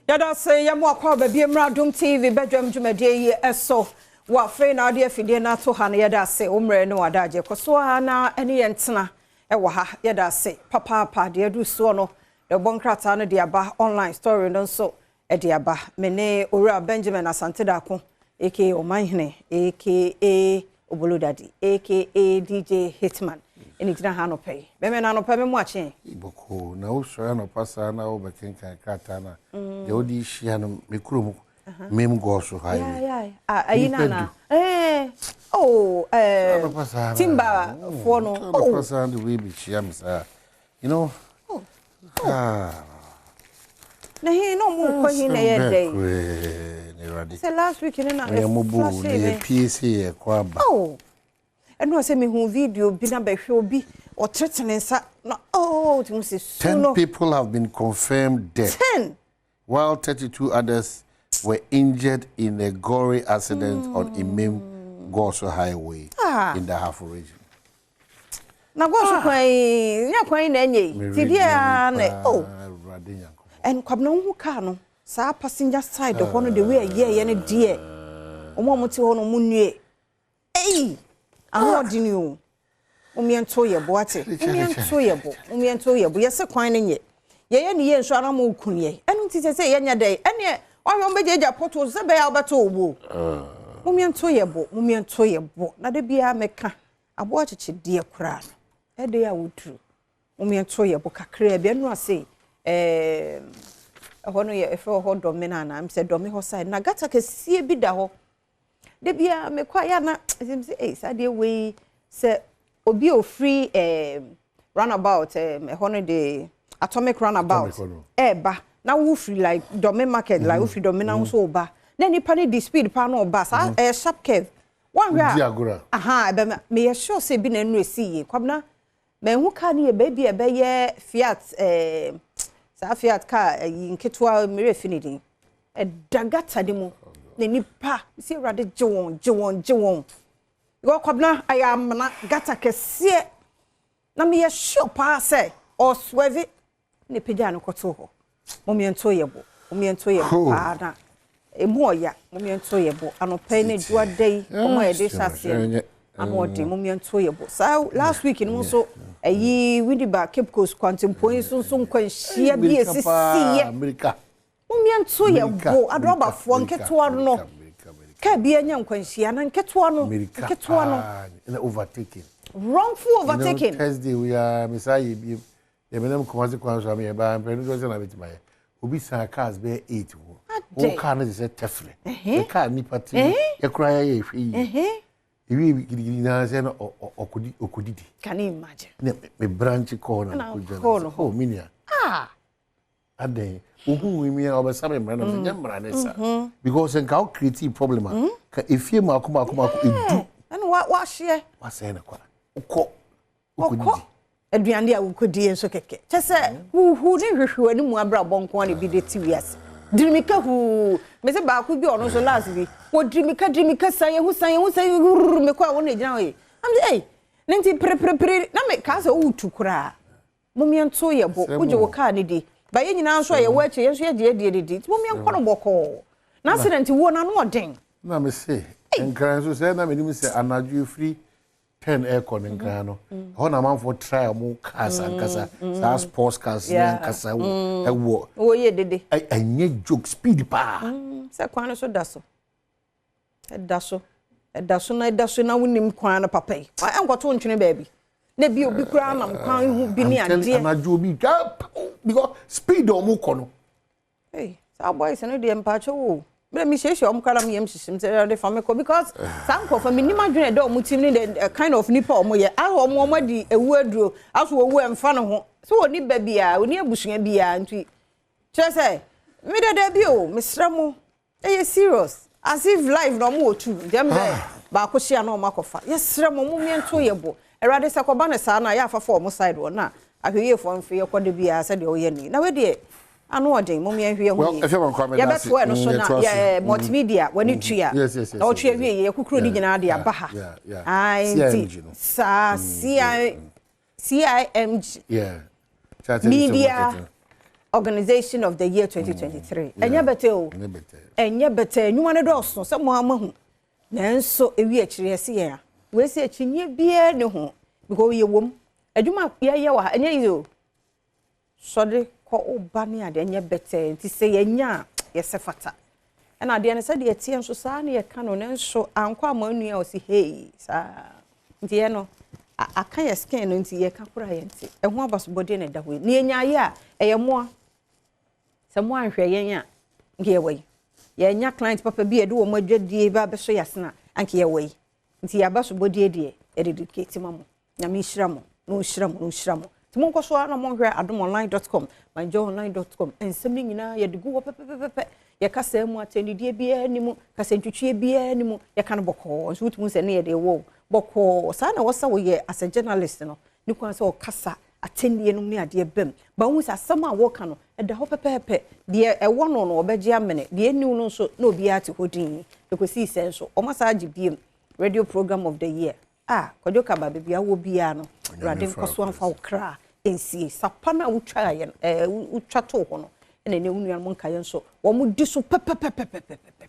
Yada say ya mo akwa ba bi emra Adom TV Badwam dwumadie yi eso wa free na ade afidie na to ha na yada say omre ne wada age koso ha na ene ye ntena e wo ha yada say papa de adu so no de bonkrata no de aba online story no so e de aba mene owura Benjamin Asante Dako aka Omanhene aka Obolodadi aka DJ Hitman eni tina ha no pay be me na no pay me mo ache iboko na wo so na pasa na wo bekenkan krata na de odi hia no me kurom mem go so ha ayina timba for no pasa the way be hia me sa you know na he no mo ko hi na ye day say last week in na mo bu le PSA e kwa ba and no say me hu video bi na be hwe obi o tretenensa no to say 10 people have been confirmed dead 10 while 32 others were injured in a gory accident on Imem Goso Highway in the Hafo region. Na Goso kwai nya kwai na enye ti dia na and kwabna hu ka no sa passenger side ho no the way ye ne die omo ti ho no mu nue ahodini o umiento yebo ate umiento yebo yese kwan ne nye ye ne ye nso ara mo kunye enu ti se ye nya dai ene ohwe mbejeja poto se be ya obeto ogbo umiento yebo na de bia meka abo acheche die kura no ede ya wutru umiento yebo kakra bia nu ase hono ye efe ho dome na na am se dome ho side na gata kesie bi da ho de bia me kwa ya na say sade we se obi o free runabout hono de atomic runabout ba na wo free like dome market like wo free dome na so ba na nipa ne di speed pa na ba sa sharp curve one where be me ye sure say bi na nu esiye kwabna me hu ka ne ye ba bi e be ye Fiat sa Fiat car yinketwa mere finidi dagata de mu na nipa si rade jewon go kwabna ayam na gata kese na me ye sure pa say o swerve ne pejia no koto ho momiento yebo pa na emu oya momiento yebo anopa ne duadai omo ye de sase amode momiento yebo so last week ni so ayi widiba Cape Coast Quantum Point so nkwanhia bi esisiye America momiento yebo adroba fo nketo no ka bia nya nkwanhia na nketo no na overtaking wrongful overtaking Thursday we are mesai bi ye menem komazi kwanso am ye ba mpenu so na betima ye obi san cars be 8 wo car na se tefle the car ni pati ye kura ye hwe iwi gidigidi na se no okudidi can you imagine me branch corner oh minia ade uhu imi ya obesame mra na nya mra ne sa because nka create problem ka efie ma akoma edu and what share what say na kwa ukọ aduane a wukodi enso keke chese hu ni hwehwe ani mu abra bonko na bi de tiwias dirimika hu me se ba ku bi ono so last bi wo dirimika saye hu me kwa wo na gina we am say nti pre na me ka se wutu kura momiento yebo uje wo ka ne di ba ye nyina nso ye wo ache ye nso ye de momienko no boko na accident wo na no odin na me se enkran so se na me nim se anaju free 10 air con nkano ho na man for try mo cars ankasa sa sports cars ankasa wo ye dede anye joke speed pa se kwan so daso na wonim kwan na papa yi enkoto ntwene baabi na bi obi kura na kwan hu bi ni ade anaju obi because speed o mo kono sa boys no de mpacho wo me mi sheshe om kala mi yem shisim say the family because sanko for minima dwene de om tim ni the kind of nipa om ye aho om di ewu aduro aso owu emfa no ho so oni ba bia oni abusua bia ntwi che say me de bi o misramo serious as if life no mo otu dem be ba ko hia na o makofa yesramo mo miento yebo erade sakoba ne sa na ya afafa om side wo na ahweye fo mfe ye kode bia se de o ye ni na we de ano odin mo me ahwe hu well if you want comment that's ya beto no so na multimedia wani tua na o tua hwe ye kukuro ni nyina de aba ha CIMG yeah media organization of the year 2023 enya bete o enya bete nyuma ne do so se mo amahu nanso ewi akire se ye a we se akinye bia ne ho because ye wom adwuma ye wa enya yizo so de ko oba ne ade enya bete nti se ye nya ye se fata na ade ne se de tie nso saa ne ye ka no nanso ankwa amanu a o si hey saa nti ye no aka ye scan no nti ye ka kura ye nti eho abaso body na da ho ni enya ye a eye mo se mo anhwe yen a nke ye wei ye nya client papa bi edu wo mo adwadie ba be so yasena anke ye wei nti ya baso body e dedicate mamo na mi hyiramo no hyiramo ti mo nkoso na mo hwe adomonline.com manjoonline.com ensem ni nyina ye de go pepepepe ye kasa mu atendidie bia ni mu kasa ntwitwie bia ni mu ye kan boko nso tumu se ne ye de wo boko sa na wosa wo ye as a journalist no ni kwan se o kasa atendie no ne ade bem ba hu sa sama wo ka no e da ho pepepe de e wo no no obeje amene de eniu no nso na obi ate hodin e ko si senso o masa agi biem radio program of the year kodjo kaba bebia wo bia no rade nkoso amfa okra ensie sapana utwa ye utwa to ho no ene ne wunu mo nkaye nso wo mu di so pepepepepepe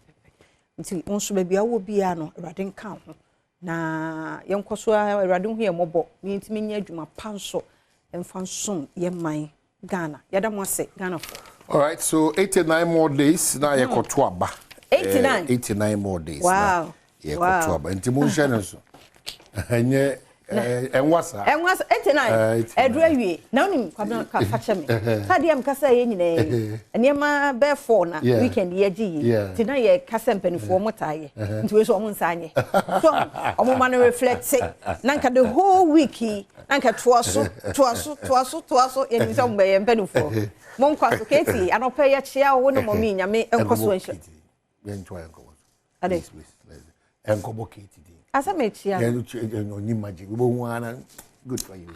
nti onso bebia wo bia no rade nka ho na ye nkoso rade hu ye mobo mi ntimi nya adwuma panso emfa nsom ye man Ghana yada mo ase Ghana for. All right, so 89 more days na ye koto aba 89 more days. Wow. Ye koto aba nti mo hye ne so enye enwasa 89 edru awie na onim kwabna ka fache me ka dia mkasa ye nyine eniema be 4 na weekend ye gi ti na ye kasa mpanifo motaye nti we so omo nsanye so omo man reflect na nka the whole week na nka toaso ye ni so mbe ye mpanifo mo nkwaso keti anopa ye chia wo no momi nyame enkoso enhye ye ntwa enkoso ade enkobo keti asa me chia ni magic we bo wana good for you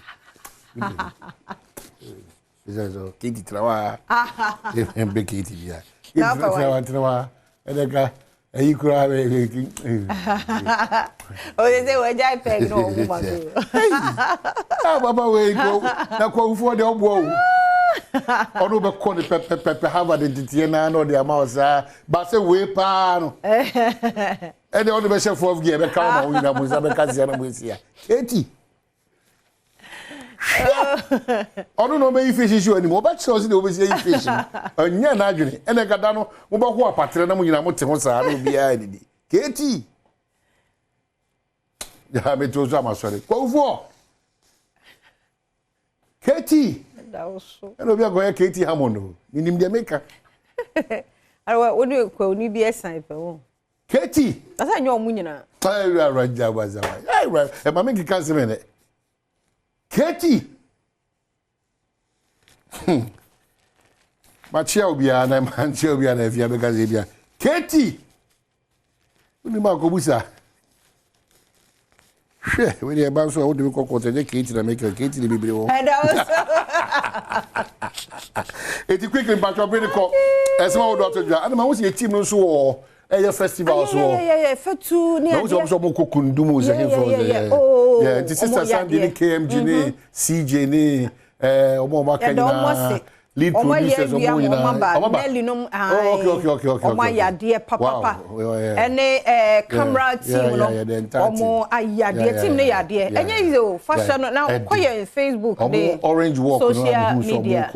so kiti trawa embe kiti bia trawa edeka ayi kura be o de we jai peg no mo ma so baba we go na kwa ufo de ogbo onu be ko ni pepe Harvard entity na no de amausa ba se we pa no ede onu be chef of gear be ka ma wina mo za be ka sia na mo sia eti onu no be fish issue ani mo ba che o se de obe sia fish anya na adwene ene kada no mo ba ho apatre na mo nyina mo te ho sa na obi a didi eti ya me to zo amasore kwa ufo Katie also eno bia go Katie Hamondo nim de meka arwa woni kwa oni bia san pe wo Katie asa nyo mu nyina ai raja bazawa ai ra e ma make can say me Katie ma chia obia na ma chia obia na fia be ka ze bia Katie uni ma ko busa we dey about so how do we call Katie na make Katie the bibiri wo eti quickly back to bring call esma wo doctor dwa and ma wo see team no so wo festival so yeah fetu ni ade na wo so mo kokundumu ze here for yeah the sister Sandy KMG ni CJ ni omo makanya lead producers omo ina Melinum okay omo yade papa ene camera team no omo ayade team ne yade enye izo fashion na koye Facebook dey orange walk no social media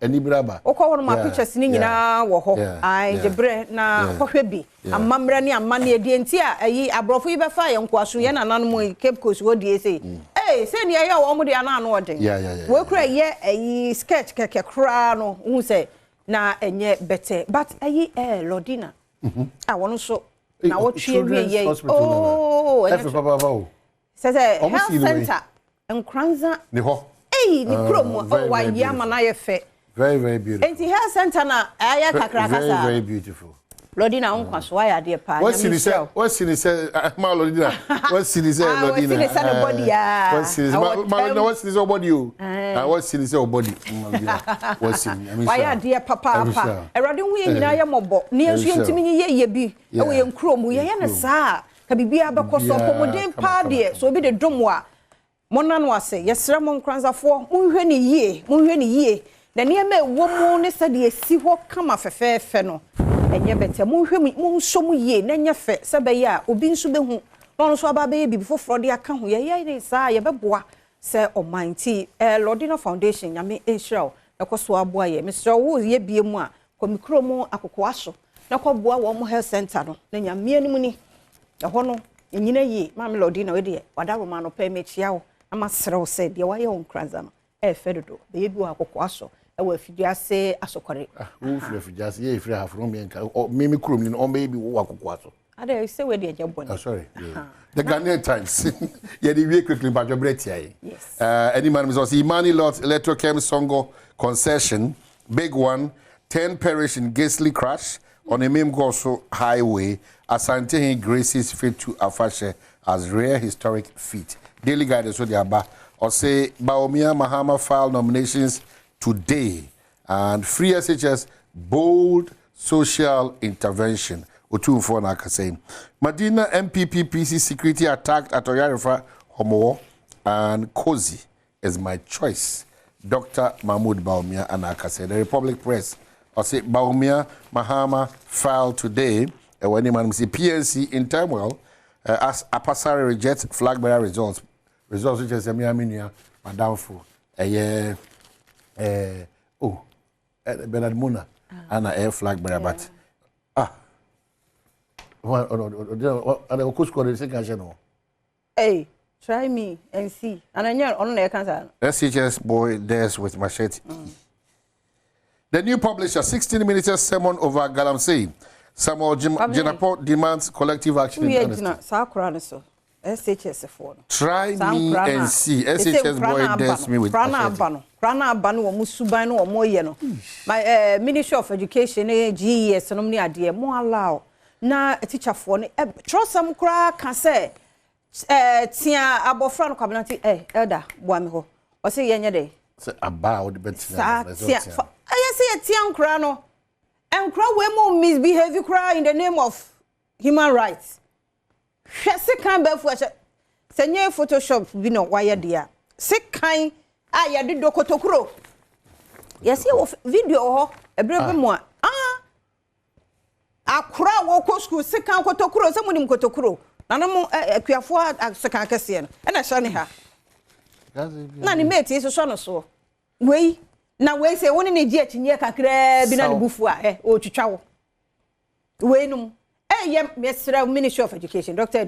eni braba okwo no ma pictures ni nyina wo ho ai debre na kohwe bi amamra ni amane die nti a ayi abrofo yi be fa ye nkwaso ye nanan mu Cape Coast wo die say say ne ya wo mo de ana no odin we kura ye ayi sketch keke kra no hu say na enye better but ayi Lodina wono so na wo twie wie ye papa say health center enkranza ne ho ni krom wa ya mana ye fe very beautiful enti health center na aya kakra kasa very beautiful Lodina unkwaso wa ya de pa what sini say ma Lodina what sini say Lodina what sini say body ya what sini say body you what sini say body what sini I mean wa ya de papa erade hu ye nyina ye mobo ne enso yentimi ye bi e wo ye nkrom ye na saa ka bibia be koso pomodin pa de so bi de domwa monna no ase yesra mon kranzafo monhwe ni yie na niema ewo mu ne se de esi ho kama fefefe no enye bete mo hwe mo nso mu ye na nya fe se be ya obi nso be hu no so aba be bibi foforo de aka ho ye ne sa ye beboa se omanti Lordina Foundation nyame Israel ekoso aboa ye Mr. wo ye bie mu a komikro mu akoko aso na koboa wo mo health center no na nyame anim ni ho no nyina yi mama Lordina we de wada roma no pa mechia wo ama serew se de wa ye on kranza no fedodo be bi akoko aso we fidiase asokore wo fidiase ye firi hafro me nka mimi krom ni on be bi wo akoko aso ade say we de jabon sorry the Ghanaian Times yeah the week quickly but your break here yes any man was Imani Lot Electrochem Songo concession big one 10 perish in ghastly crash on a Mimgoso highway Asante graces fit to Afashe as rare historic feat daily guide so the aba or say Baomia Mahama file nominations today and free SHS bold social intervention Otumfo na akase Madina MPP PC security attacked at Oyarifa Homo and Kozi is my choice Dr. Mahmoud Baumia and akase the Republic Press or say Baumia Mahama filed today when man see PNC in turmoil as Apasari rejects flag bearer results which is Miaminia Madam Fu Bernard Muna and a flag bearer but hey, try me and see. And I know on the cancer. SHS boy dares with machete. The new publisher 16 minutes sermon over Galamsey. Samuel Jenaport demands collective action. We are Sakura so. SHS for. Try me and see. SHS boy dares me with machete. Prana Banu or Musubano or Moyeno. My Ministry of Education, GES, and Omnia dear, more allow. Na a teacher for ne trust some cra can say tia abofra no kwabnati elder boami ho o say yenye dey say about the better say tia nkra no enkra we mo misbehave kra in the name of human rights hwese kan ba fu a senye photoshop bi no wire dia se kan a ya de dokotokuro yes video ho ebrebe mo akura wo ko school sekan kotokuro se munim kotokuro nanamu akuafo sekan kese no na hya ne ha na ni mate so no so wei na wei se woni ne gi akinye kakra bi na ne bufu a o twitwa wo wei num ye mesra Ministry of Education Dr.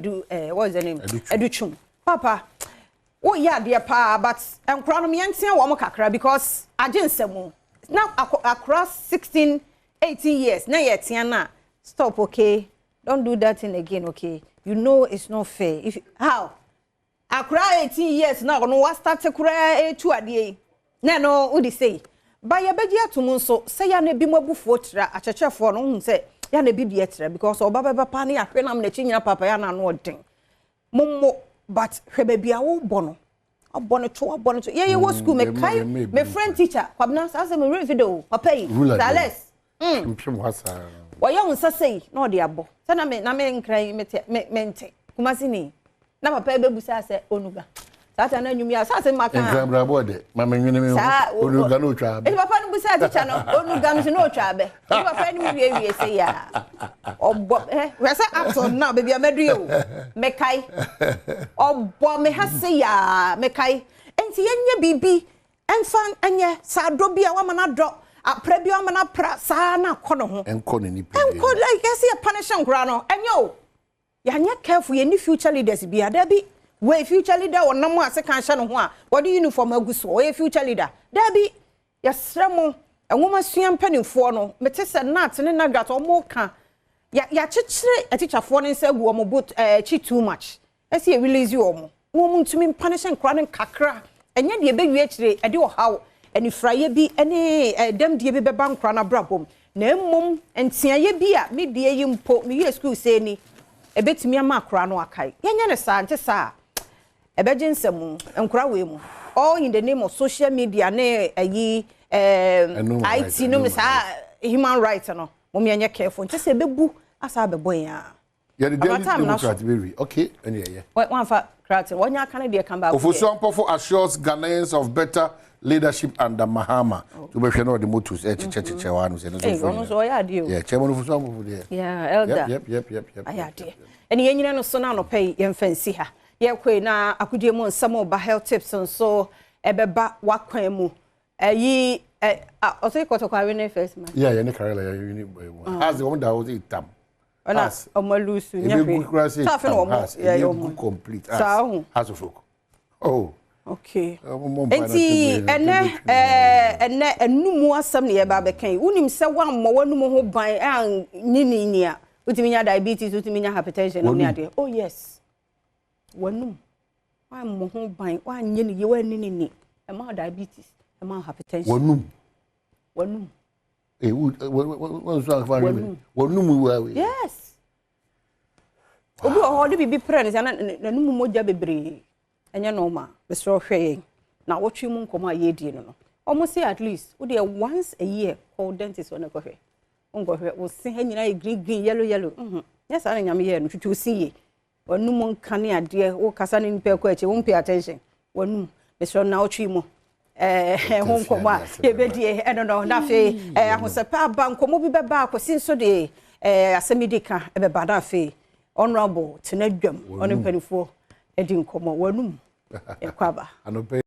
What is the name Educhum papa wo ya de pa but enkura no me yantia wo mo kakra because agensemu now across 16 18 years na ye tia na stop, okay? Don't do that thing again, okay? You know it's not fair. If how? I cry 18 years now. No, what start to cry 2 a day? No, what they say? By a bedia to Munso, say ya ne be more buffootra, a church for no say, ya ne be dietra, because or Baba Pani, I when I'm the chinya papa, ya no thing. Momo, but baby, I will bono. A bonnet to a bonnet. Yeah, you was school, my friend teacher, Pabnas, as a video, papa, Sales. Wa ya unsa sei na ode abo se na me nkran mente kumasini na papa ebebusa se onuga sata na nyumi asa se maka nkran brabo de mama nwene me onuga no twa abe papa no busa teacher no onuga no no twa abe papa ni wie se ya obo we say actor now baby amedu o mekai obo me ha se ya mekai enti yenye bibi enfan enye sa do bia wa mana do aprabio amana pra sa na kono ho enko ne nipa enko like you see a punishment kra no enyo ya nya careful ye ni future leaders bia da bi we future leader wonam ase kan hye no ho a wodi uniform aguso we future leader da bi ya sremo enwoma sua mpanimfo no mete se nat ne nagat omo ka ya chechire atichafo ne nsa gu omo but chi too much ese e release you omo wo ntumi punishment kra ne kakra enye de be wi chire e de wo hawo eni fraye bi eni dem die bi beba nkra na brabom na emmom entiaye bi a me die yi mpo me ye school say ni ebetimi ama akra no akai yenye ne sa nte sa ebeje nsem nkra we mu all in the name of social media na ayi IT no sa human rights no mom yenye careful nte se bebu asa bebo ya ya the democrat be okay eni ye one fa krat wonya aka na de kan ba Ofosu Ampofo assures Ghanaians of better leadership under Mahama. To be sure, the motors, cheche one, yeah, chairman of some of the yeah, elder. Yep. I had and yen no so na no pay yen fancy ha. Ye kwe na akudie mu some of health tips and so ebeba wakwan mu. Yi also you got to first man. Yeah, any Carla, you need has the one that was it tam. Has omalusu nya. Tough no has. Yeah, complete. Has of folk. Oh. Okay. Enti ene enum asam ne ba bekan. Unim se wan mo wanum ho ban an nyini nia. Utimi nya diabetes, utimi nya hypertension no ne ade. Oh yes. Wanum. Wan mo ho ban, wan nyini ye wan ni. E ma diabetes, e ma hypertension. Wanum. Eh, what so afan me? Wanum wa. Yes. Obi o de bibi pre ne na num moja bebre. Enya normal. Be so hwe na wotwe mu nkomo ayedie no. Almost say at least we dey once a year call dentist on go hwe. Ngo hwe wo se ha nyina green yellow. Yes ana nyame ye no twetwe siye. Wanum nkane ade wo kasa ne nipa ko ache wo pay attention. Wanum be so na wotwe mu ho nkomo a ye bedie no na fe ahosepa ba nkomo bi beba akosi nso de asemidika e be bada fe honorable tenadwam onimpanifo edi nkomo wanum ekwaba